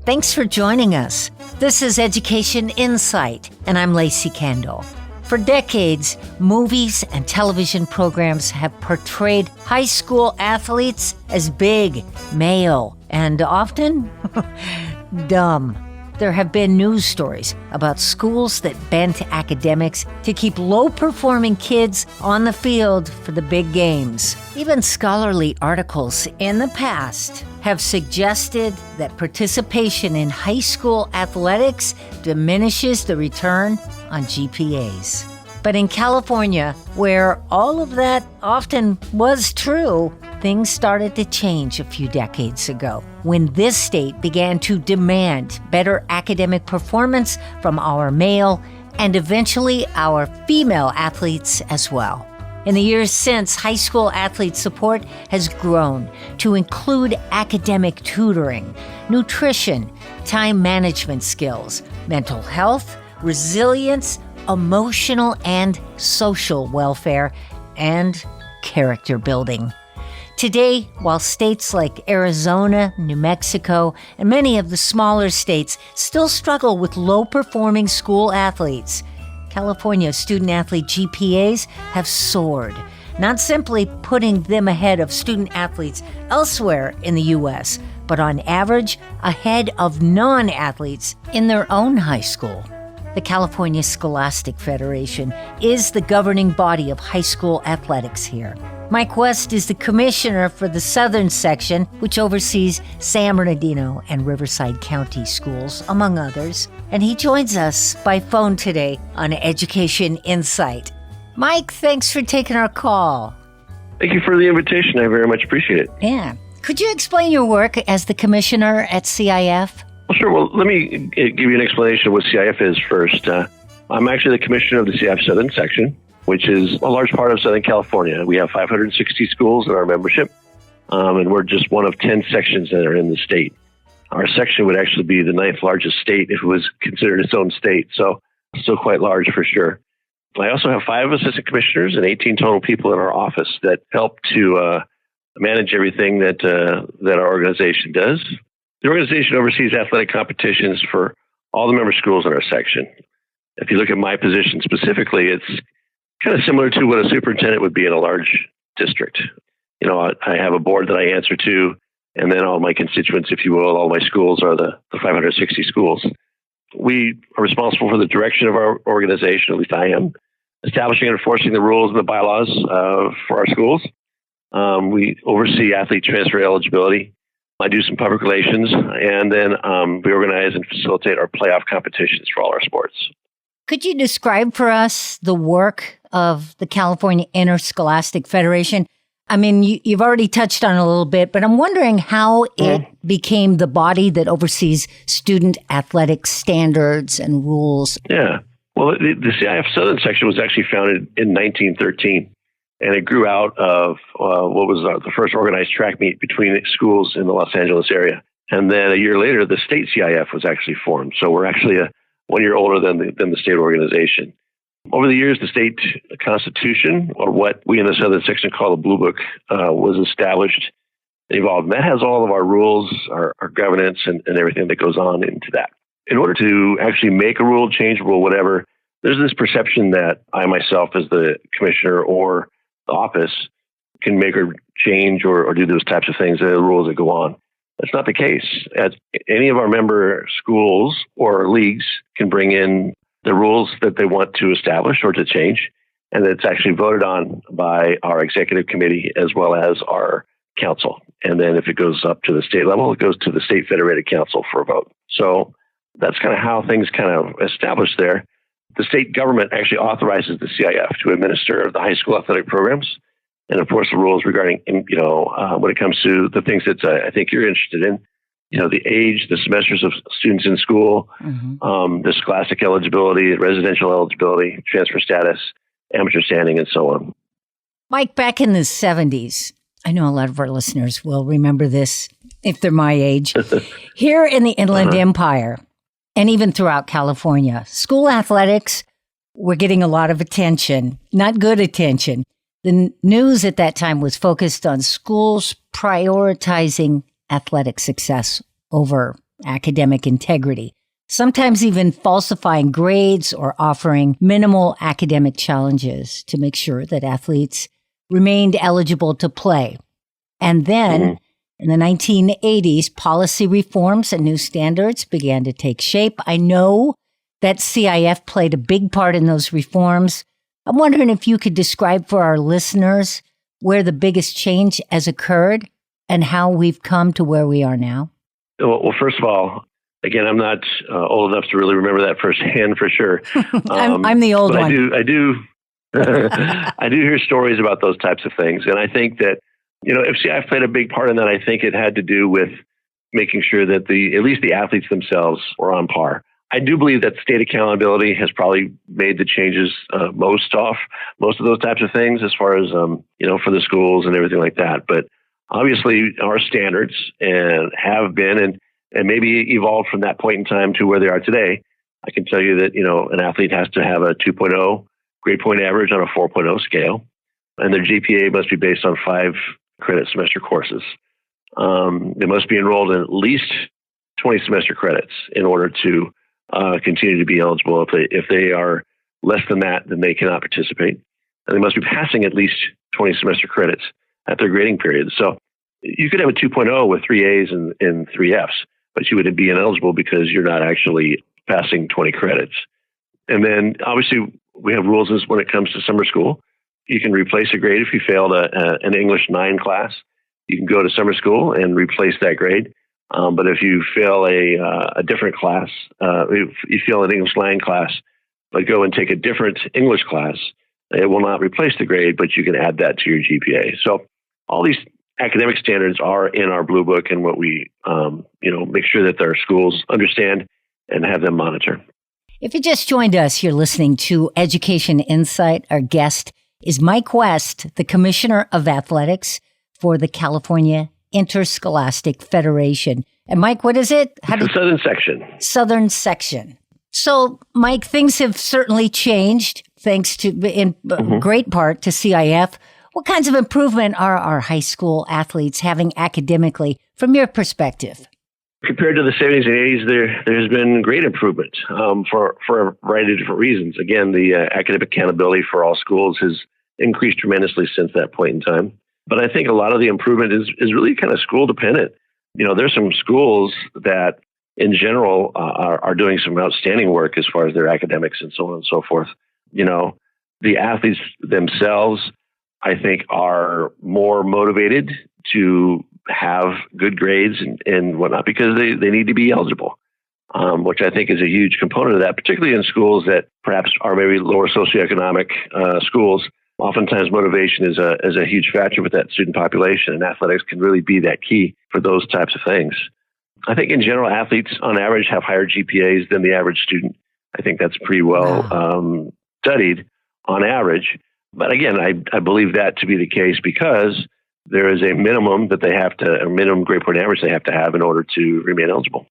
Thanks for joining us. This is Education Insight, and I'm Lacey Kendall. For decades, movies and television programs have portrayed high school athletes as big, male, and often dumb. There have been news stories about schools that bent academics to keep low-performing kids on the field for the big games. Even scholarly articles in the past have suggested that participation in high school athletics diminishes the return on GPAs. But in California, where all of that often was true, things started to change a few decades ago when this state began to demand better academic performance from our male and eventually our female athletes as well. In the years since, high school athlete support has grown to include academic tutoring, nutrition, time management skills, mental health, resilience, emotional and social welfare, and character building. Today, while states like Arizona, New Mexico, and many of the smaller states still struggle with low-performing school athletes, California's student-athlete GPAs have soared, not simply putting them ahead of student-athletes elsewhere in the U.S., but on average, ahead of non-athletes in their own high school. The California Scholastic Federation is the governing body of high school athletics here. Mike West is the commissioner for the Southern Section, which oversees San Bernardino and Riverside County schools, among others. And he joins us by phone today on Education Insight. Mike, thanks for taking our call. Thank you for the invitation. I very much appreciate it. Yeah. Could you explain your work as the commissioner at CIF? Well, sure. Well, let me give you an explanation of what CIF is first. I'm actually the commissioner of the CIF Southern Section, which is a large part of Southern California. We have 560 schools in our membership, and we're just one of 10 sections that are in the state. Our section would actually be the 9th largest state if it was considered its own state, so still quite large for sure. I also have 5 assistant commissioners and 18 total people in our office that help to manage everything that our organization does. The organization oversees athletic competitions for all the member schools in our section. If you look at my position specifically, it's kind of similar to what a superintendent would be in a large district. You know, I have a board that I answer to, and then all my constituents, if you will, all my schools are the 560 schools. We are responsible for the direction of our organization, at least I am, establishing and enforcing the rules and the bylaws for our schools. We oversee athlete transfer eligibility. I do some public relations, and then we organize and facilitate our playoff competitions for all our sports. Could you describe for us the work of the California Interscholastic Federation? I mean, you've already touched on it a little bit, but I'm wondering how it became the body that oversees student athletic standards and rules. Yeah. Well, the CIF Southern Section was actually founded in 1913. And it grew out of what was the first organized track meet between schools in the Los Angeles area. And then a year later, the state CIF was actually formed. So we're actually 1 year older than the state organization. Over the years, the state constitution, or what we in the Southern Section call the Blue Book, was established and evolved. And that has all of our rules, our governance, and everything that goes on into that. In order to actually make a rule, change a rule, whatever, there's this perception that I myself as the commissioner or the office can make or change or do those types of things, the rules that go on. That's not the case. As any of our member schools or leagues can bring in the rules that they want to establish or to change, and it's actually voted on by our executive committee as well as our council. And then if it goes up to the state level, it goes to the state federated council for a vote. So that's kind of how things kind of established there. The state government actually authorizes the CIF to administer the high school athletic programs and enforce the rules regarding, when it comes to the things that I think you're interested in, the age, the semesters of students in school, the scholastic eligibility, residential eligibility, transfer status, amateur standing, and so on. Mike, back in the 70s, I know a lot of our listeners will remember this if they're my age. Here in the Inland Empire, and even throughout California, school athletics were getting a lot of attention, not good attention. The news at that time was focused on schools prioritizing athletic success over academic integrity, sometimes even falsifying grades or offering minimal academic challenges to make sure that athletes remained eligible to play. And then in the 1980s, policy reforms and new standards began to take shape. I know that CIF played a big part in those reforms. I'm wondering if you could describe for our listeners where the biggest change has occurred and how we've come to where we are now. Well, first of all, again, I'm not old enough to really remember that firsthand for sure. I'm the old one. I do I do hear stories about those types of things. And I think that, if CIF played a big part in that, I think it had to do with making sure that at least the athletes themselves were on par. I do believe that state accountability has probably made the changes most of those types of things as far as, for the schools and everything like that. But obviously our standards have been and maybe evolved from that point in time to where they are today. I can tell you that, an athlete has to have a 2.0 grade point average on a 4.0 scale, and their GPA must be based on 5 credit semester courses. They must be enrolled in at least 20 semester credits in order to continue to be eligible. If they are less than that, then they cannot participate. And they must be passing at least 20 semester credits at their grading period. So you could have a 2.0 with 3 A's and 3 F's, but you would be ineligible because you're not actually passing 20 credits. And then obviously we have rules when it comes to summer school. You can replace a grade if you failed an English 9 class. You can go to summer school and replace that grade. But if you fail a different class, if you fail an English 9 class, but go and take a different English class, it will not replace the grade, but you can add that to your GPA. So all these academic standards are in our Blue Book and what we, make sure that our schools understand and have them monitor. If you just joined us, you're listening to Education Insight. Our guest is Mike West, the Commissioner of Athletics for the California Interscholastic Federation. And Mike, what is it? The Southern Section. Southern Section. So, Mike, things have certainly changed thanks to, in great part, to CIF. What kinds of improvement are our high school athletes having academically from your perspective? Compared to the 70s and 80s, there has been great improvement for a variety of different reasons. Again, the academic accountability for all schools has increased tremendously since that point in time. But I think a lot of the improvement is really kind of school dependent. There's some schools that in general are doing some outstanding work as far as their academics and so on and so forth. The athletes themselves, I think, are more motivated to have good grades and whatnot because they need to be eligible, which I think is a huge component of that, particularly in schools that perhaps are maybe lower socioeconomic schools. Oftentimes motivation is a huge factor with that student population, and athletics can really be that key for those types of things. I think in general, athletes on average have higher GPAs than the average student. I think that's pretty well studied on average. But again, I believe that to be the case because there is a minimum that a minimum grade point average they have to have in order to remain eligible.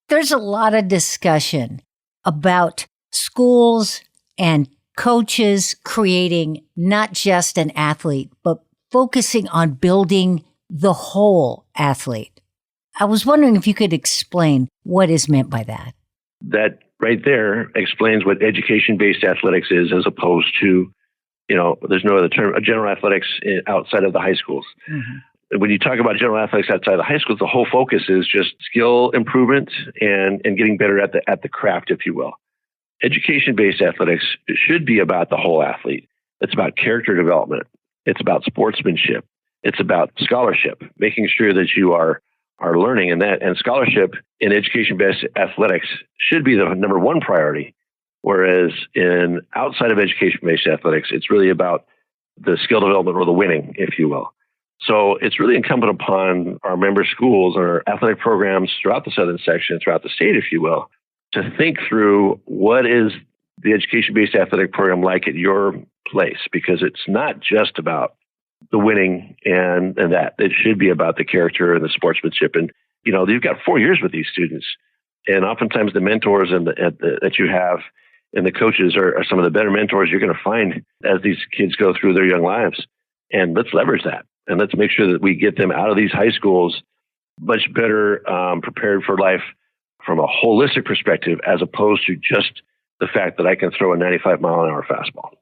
There's a lot of discussion about schools and coaches creating not just an athlete, but focusing on building the whole athlete. I was wondering if you could explain what is meant by that. That right there explains what education-based athletics is as opposed to, there's no other term, general athletics outside of the high schools. Mm-hmm. When you talk about general athletics outside of the high schools, the whole focus is just skill improvement and getting better at the craft, if you will. Education-based athletics should be about the whole athlete. It's about character development. It's about sportsmanship. It's about scholarship, making sure that you are learning, and scholarship in education-based athletics should be the number one priority. Whereas outside of education-based athletics, it's really about the skill development or the winning, if you will. So it's really incumbent upon our member schools or athletic programs throughout the Southern Section, throughout the state, if you will, to think through what is the education-based athletic program like at your place, because it's not just about the winning and that. It should be about the character and the sportsmanship. And, you've got 4 years with these students. And oftentimes the mentors that you have and the coaches are some of the better mentors you're going to find as these kids go through their young lives. And let's leverage that. And let's make sure that we get them out of these high schools much better prepared for life from a holistic perspective as opposed to just the fact that I can throw a 95-mile-an-hour fastball.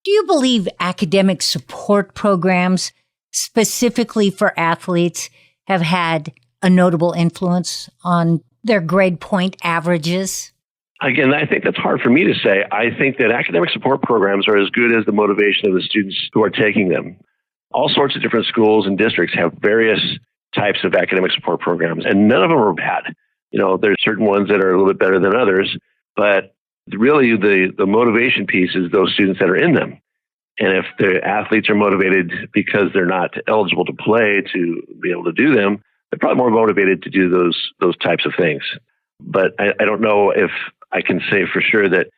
Do you believe academic support programs specifically for athletes have had a notable influence on their grade point averages? Again, I think that's hard for me to say. I think that academic support programs are as good as the motivation of the students who are taking them. All sorts of different schools and districts have various types of academic support programs, and none of them are bad. There's certain ones that are a little bit better than others, but really the motivation piece is those students that are in them. And if the athletes are motivated because they're not eligible to play to be able to do them, they're probably more motivated to do those types of things. But I don't know if I can say for sure that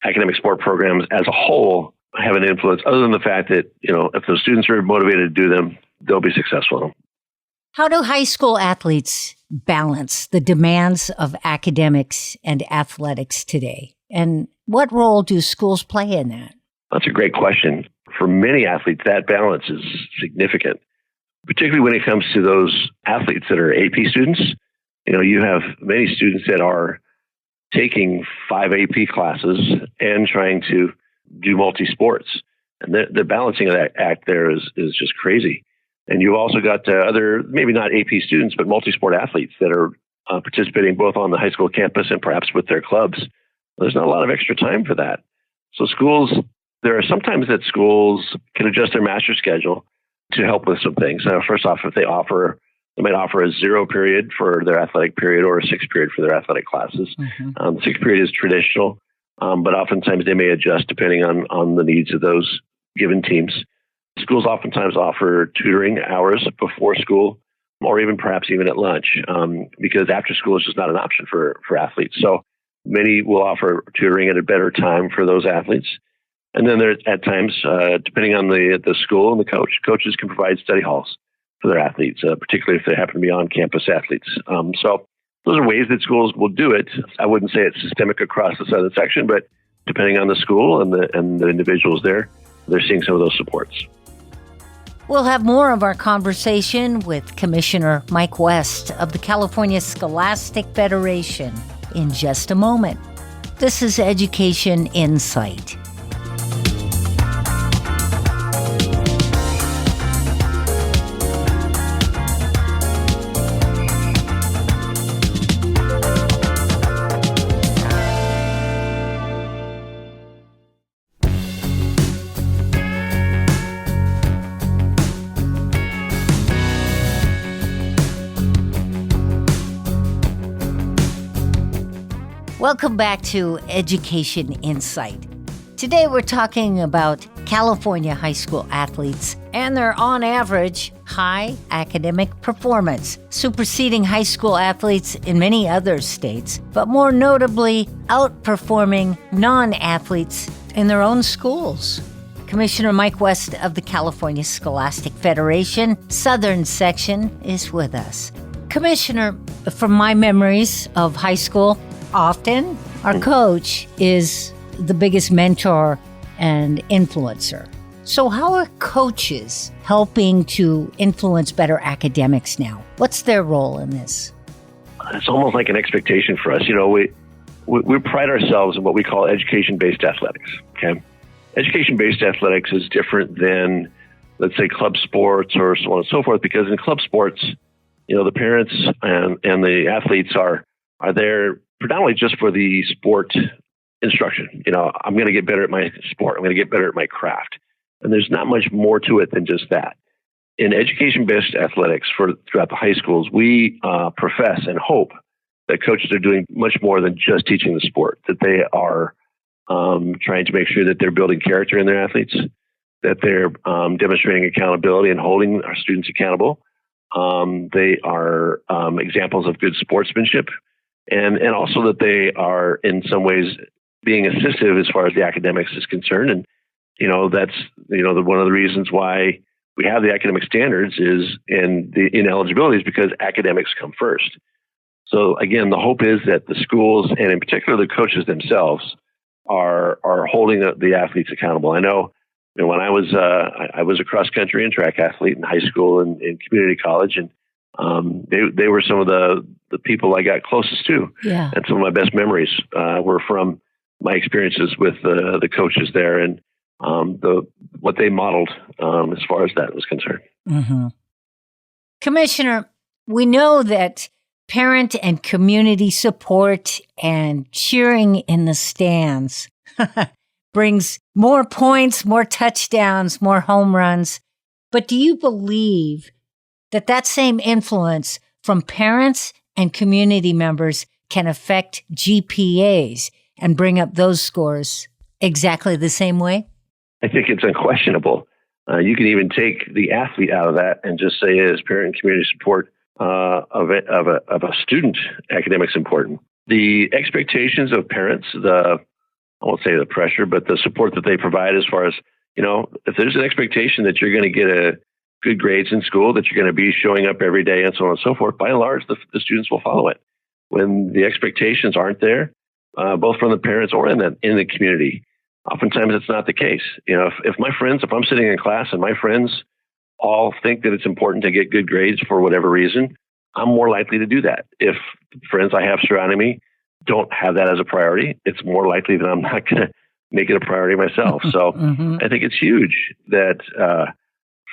academic support programs as a whole have an influence, other than the fact that, if those students are motivated to do them, they'll be successful. How do high school athletes balance the demands of academics and athletics today? And what role do schools play in that? That's a great question. For many athletes, that balance is significant, particularly when it comes to those athletes that are AP students. You have many students that are taking 5 AP classes and trying to do multi-sports. And the balancing of that act there is just crazy. And you've also got other, maybe not AP students, but multi-sport athletes that are participating both on the high school campus and perhaps with their clubs. There's not a lot of extra time for that. So there are sometimes that schools can adjust their master schedule to help with some things. First off, if they might offer a 0 period for their athletic period or a 6 period for their athletic classes. Mm-hmm. 6 period is traditional, but oftentimes they may adjust depending on the needs of those given teams. Schools oftentimes offer tutoring hours before school, or perhaps even at lunch, because after school is just not an option for athletes. So many will offer tutoring at a better time for those athletes. And then there, at times, depending on the school and the coaches can provide study halls for their athletes, particularly if they happen to be on-campus athletes. So those are ways that schools will do it. I wouldn't say it's systemic across the Southern Section, but depending on the school and the individuals there, they're seeing some of those supports. We'll have more of our conversation with Commissioner Mike West of the California Scholastic Federation in just a moment. This is Education Insight. Welcome back to Education Insight. Today we're talking about California high school athletes and their, on average, high academic performance, superseding high school athletes in many other states, but more notably outperforming non-athletes in their own schools. Commissioner Mike West of the California Scholastic Federation Southern Section is with us. Commissioner, from my memories of high school, often our coach is the biggest mentor and influencer. So how are coaches helping to influence better academics now? What's their role in this? It's almost like an expectation for us. We pride ourselves in what we call education-based athletics. Okay, education-based athletics is different than, let's say, club sports or so on and so forth, because in club sports, the parents and the athletes are there predominantly just for the sport instruction. I'm going to get better at my sport. I'm going to get better at my craft. And there's not much more to it than just that. In education-based athletics throughout the high schools, we profess and hope that coaches are doing much more than just teaching the sport, that they are trying to make sure that they're building character in their athletes, that they're demonstrating accountability and holding our students accountable. They are examples of good sportsmanship, and also that they are in some ways being assistive as far as the academics is concerned. And, that's, one of the reasons why we have the academic standards is in the ineligibility is because academics come first. So again, the hope is that the schools and in particular the coaches themselves are holding the athletes accountable. I know, when I was a cross country and track athlete in high school and in community college, and they were some of the the people I got closest to. Yeah. And some of my best memories were from my experiences with the coaches there and what they modeled as far as that was concerned. Mm-hmm. Commissioner, we know that parent and community support and cheering in the stands brings more points, more touchdowns, more home runs. But do you believe that that same influence from parents and community members can affect GPAs and bring up those scores exactly the same way? I think it's unquestionable. You can even take the athlete out of that and just say, is parent and community support of a student academics important? The expectations of parents, I won't say the pressure, but the support that they provide as far as, if there's an expectation that you're going to get good grades in school, that you're going to be showing up every day and so on and so forth, by and large, the students will follow it. When the expectations aren't there, both from the parents or in the community, oftentimes it's not the case. If I'm sitting in class and my friends all think that it's important to get good grades for whatever reason, I'm more likely to do that. If the friends I have surrounding me don't have that as a priority, it's more likely that I'm not going to make it a priority myself. So Mm-hmm. I think it's huge that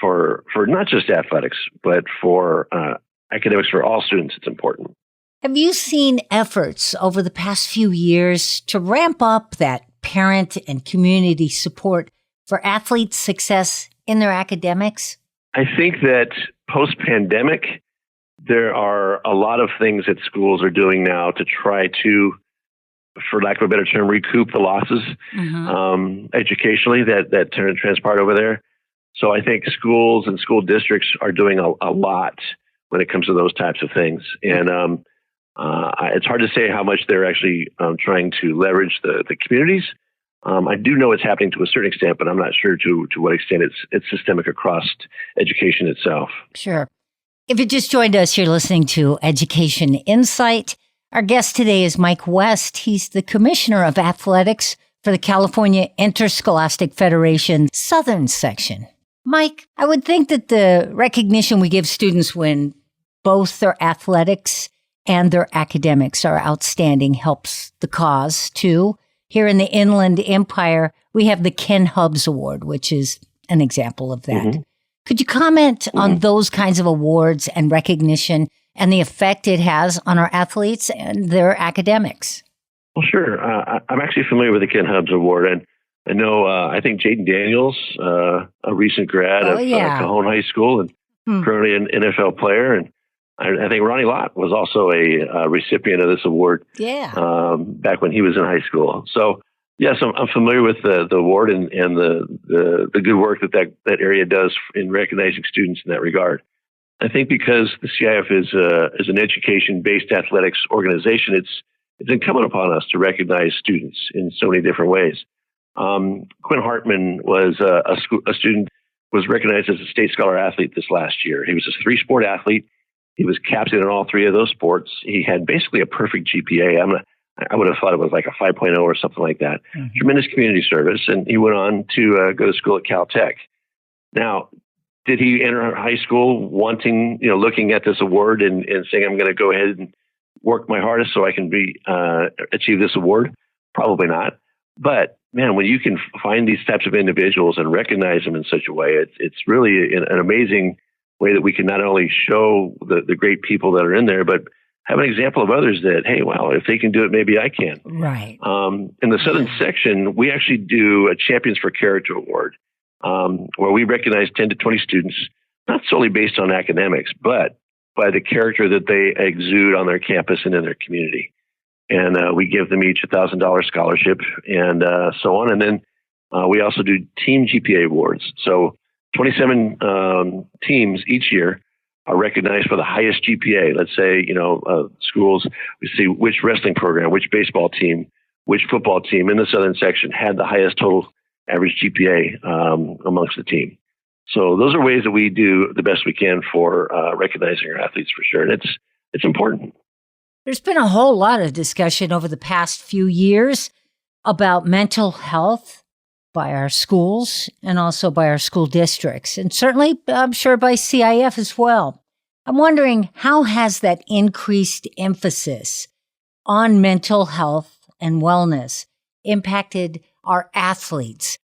for not just athletics, but for academics for all students, it's important. Have you seen efforts over the past few years to ramp up that parent and community support for athletes' success in their academics? I think that post-pandemic, there are a lot of things that schools are doing now to try to, for lack of a better term, recoup the losses educationally that transpired over there. So I think schools and school districts are doing a lot when it comes to those types of things. And it's hard to say how much they're actually trying to leverage the communities. I do know it's happening to a certain extent, but I'm not sure to what extent it's systemic across education itself. Sure. If you just joined us, you're listening to Education Insight. Our guest today is Mike West. He's the Commissioner of Athletics for the California Interscholastic Federation Southern Section. Mike, I would think that the recognition we give students when both their athletics and their academics are outstanding helps the cause, too. Here in the Inland Empire, we have the Ken Hubbs Award, which is an example of that. Mm-hmm. Could you comment on those kinds of awards and recognition and the effect it has on our athletes and their academics? Well, sure. I'm actually familiar with the Ken Hubbs Award, and I know, I think Jaden Daniels, a recent grad of Cajon High School and currently an NFL player, and I think Ronnie Lott was also a recipient of this award back when he was in high school. So, yes, I'm familiar with the award and the good work that area does in recognizing students in that regard. I think because the CIF is an education-based athletics organization, it's incumbent upon us to recognize students in so many different ways. Quinn Hartman was a student, was recognized as a state scholar athlete this last year. He was a 3-sport athlete. He was captain in all 3 of those sports. He had basically a perfect GPA. I would have thought it was like a 5.0 or something like that. Mm-hmm. Tremendous community service. And he went on to go to school at Caltech. Now, did he enter high school wanting, looking at this award and saying, I'm going to go ahead and work my hardest so I can achieve this award? Probably not. But man, when you can find these types of individuals and recognize them in such a way, it's really an amazing way that we can not only show the great people that are in there, but have an example of others that, hey, well, if they can do it, maybe I can. Right. In the Southern Section, we actually do a Champions for Character Award, where we recognize 10 to 20 students, not solely based on academics, but by the character that they exude on their campus and in their community. And we give them each a $1,000 scholarship and so on. And then we also do team GPA awards. So 27 teams each year are recognized for the highest GPA. Let's say, schools, we see which wrestling program, which baseball team, which football team in the Southern Section had the highest total average GPA amongst the team. So those are ways that we do the best we can for recognizing our athletes for sure. And it's important. There's been a whole lot of discussion over the past few years about mental health by our schools and also by our school districts, and certainly, I'm sure, by CIF as well. I'm wondering, how has that increased emphasis on mental health and wellness impacted our athletes?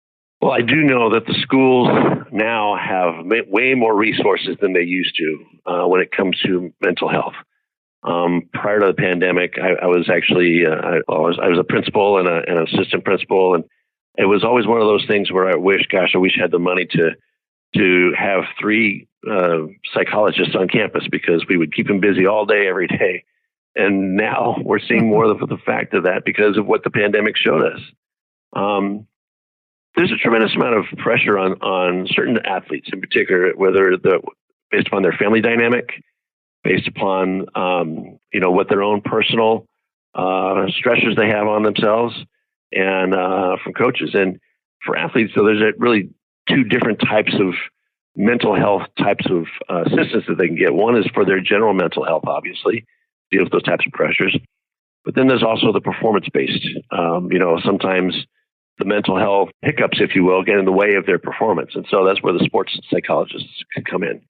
Well, I do know that the schools now have way more resources than they used to when it comes to mental health. Prior to the pandemic, I was actually I was a principal and an assistant principal, and it was always one of those things where I wish I had the money to have three psychologists on campus, because we would keep them busy all day, every day. And now we're seeing more of the fact of that because of what the pandemic showed us. There's a tremendous amount of pressure on certain athletes in particular, based upon their family dynamic, based upon what their own personal stressors they have on themselves, and from coaches. And for athletes, so there's really two different types of mental health types of assistance that they can get. One is for their general mental health, obviously, deal with those types of pressures. But then there's also the performance-based. Sometimes the mental health hiccups, if you will, get in the way of their performance. And so that's where the sports psychologists can come in.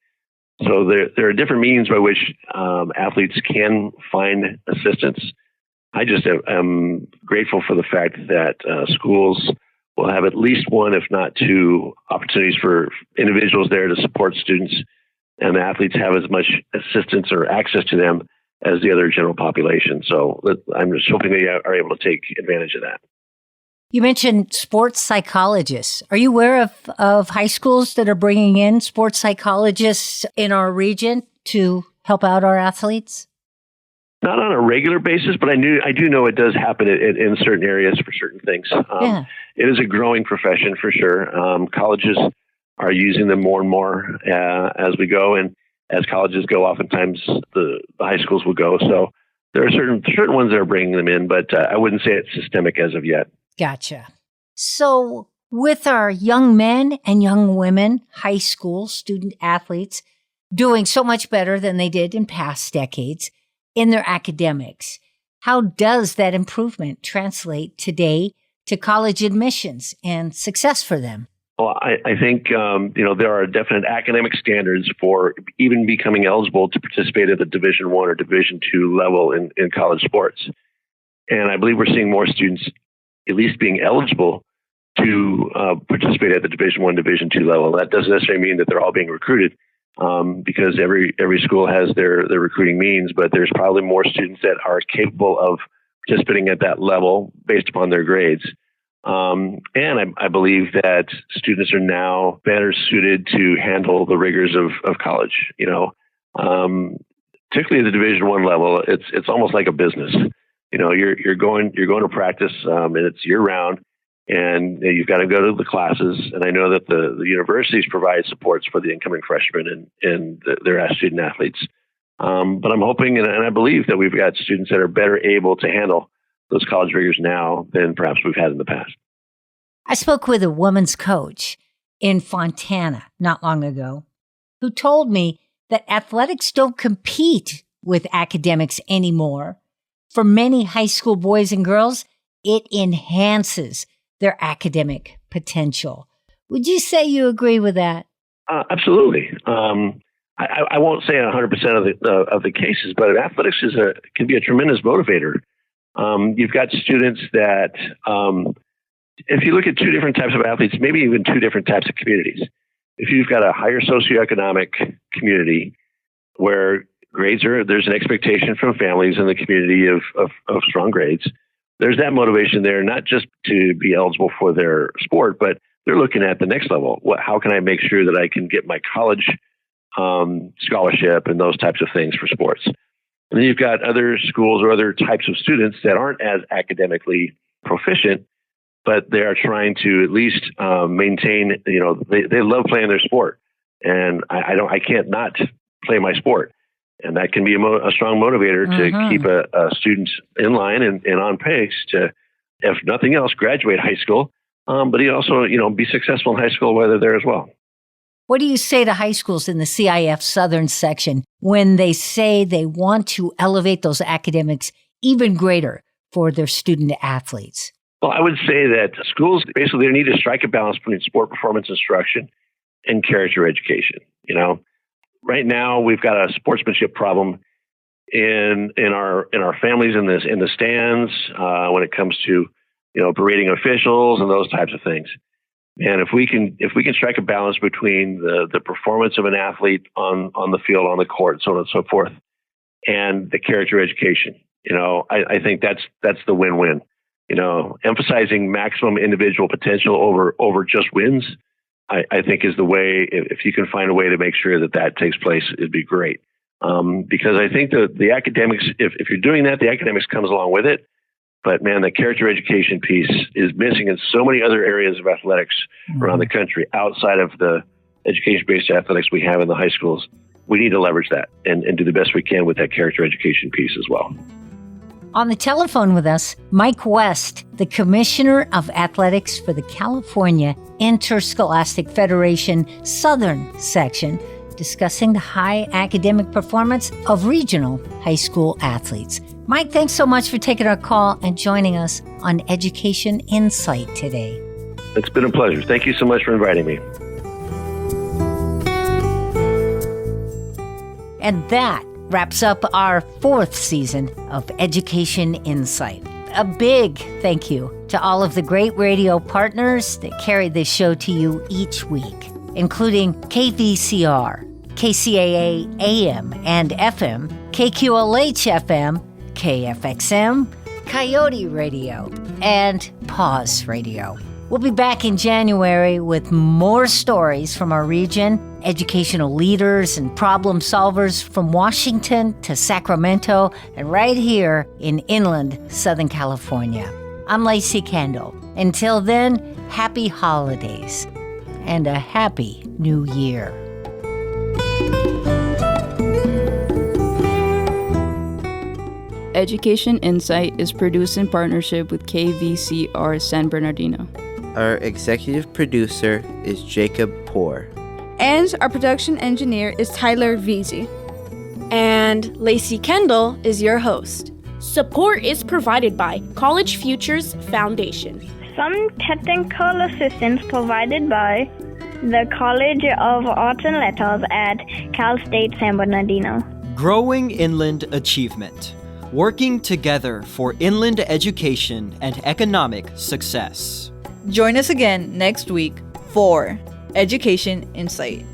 So there are different means by which athletes can find assistance. I just am grateful for the fact that schools will have at least one, if not two, opportunities for individuals there to support students, and the athletes have as much assistance or access to them as the other general population. So I'm just hoping they are able to take advantage of that. You mentioned sports psychologists. Are you aware of high schools that are bringing in sports psychologists in our region to help out our athletes? Not on a regular basis, but I do know it does happen in certain areas for certain things. It is a growing profession for sure. Colleges are using them more and more as we go, and as colleges go, oftentimes the high schools will go. So there are certain ones that are bringing them in, but I wouldn't say it's systemic as of yet. Gotcha. So with our young men and young women, high school student athletes, doing so much better than they did in past decades in their academics, how does that improvement translate today to college admissions and success for them? Well, I think there are definite academic standards for even becoming eligible to participate at the Division I or Division II level in college sports. And I believe we're seeing more students at least being eligible to participate at the Division I, Division II level. That doesn't necessarily mean that they're all being recruited, because every school has their recruiting means, but there's probably more students that are capable of participating at that level based upon their grades. And I believe that students are now better suited to handle the rigors of college. Particularly at the Division I level, it's almost like a business. You're going to practice, and it's year round, and you've got to go to the classes. And I know that the universities provide supports for the incoming freshmen and their student athletes. But I'm hoping and I believe that we've got students that are better able to handle those college rigors now than perhaps we've had in the past. I spoke with a women's coach in Fontana not long ago who told me that athletics don't compete with academics anymore. For many high school boys and girls, it enhances their academic potential. Would you say you agree with that? Absolutely. I won't say 100% of the cases, but athletics can be a tremendous motivator. You've got students that, if you look at two different types of athletes, maybe even two different types of communities. If you've got a higher socioeconomic community where there's an expectation from families in the community of strong grades, there's that motivation there, not just to be eligible for their sport, but they're looking at the next level. How can I make sure that I can get my college scholarship and those types of things for sports? And then you've got other schools or other types of students that aren't as academically proficient, but they are trying to at least maintain, they love playing their sport. And I can't not play my sport. And that can be a strong motivator to keep a student in line and on pace to, if nothing else, graduate high school. But he also, be successful in high school while they're there as well. What do you say to high schools in the CIF Southern Section when they say they want to elevate those academics even greater for their student athletes? Well, I would say that schools basically need to strike a balance between sport performance instruction and character education. right now we've got a sportsmanship problem in our families in the stands when it comes to berating officials and those types of things. And if we can strike a balance between the performance of an athlete on the field, on the court, so on and so forth, and the character education, I think that's the win-win. Emphasizing maximum individual potential over just wins, I think is the way. If you can find a way to make sure that takes place, it'd be great. Because I think the academics, if you're doing that, the academics comes along with it. But man, the character education piece is missing in so many other areas of athletics around the country outside of the education-based athletics we have in the high schools. We need to leverage that and do the best we can with that character education piece as well. On the telephone with us, Mike West, the Commissioner of Athletics for the California Interscholastic Federation Southern Section, discussing the high academic performance of regional high school athletes. Mike, thanks so much for taking our call and joining us on Education Insight today. It's been a pleasure. Thank you so much for inviting me. And that wraps up our 4th season of Education Insight. A big thank you to all of the great radio partners that carry this show to you each week, including KVCR, KCAA AM and FM, KQLH FM, KFXM, Coyote Radio, and Pause Radio. We'll be back in January with more stories from our region, educational leaders and problem solvers from Washington to Sacramento and right here in inland Southern California. I'm Lacey Kendall. Until then, happy holidays and a happy new year. Education Insight is produced in partnership with KVCR San Bernardino. Our executive producer is Jacob Poor. And our production engineer is Tyler Veazey. And Lacey Kendall is your host. Support is provided by College Futures Foundation. Some technical assistance provided by the College of Arts and Letters at Cal State San Bernardino. Growing Inland Achievement. Working together for inland education and economic success. Join us again next week for Education Insight.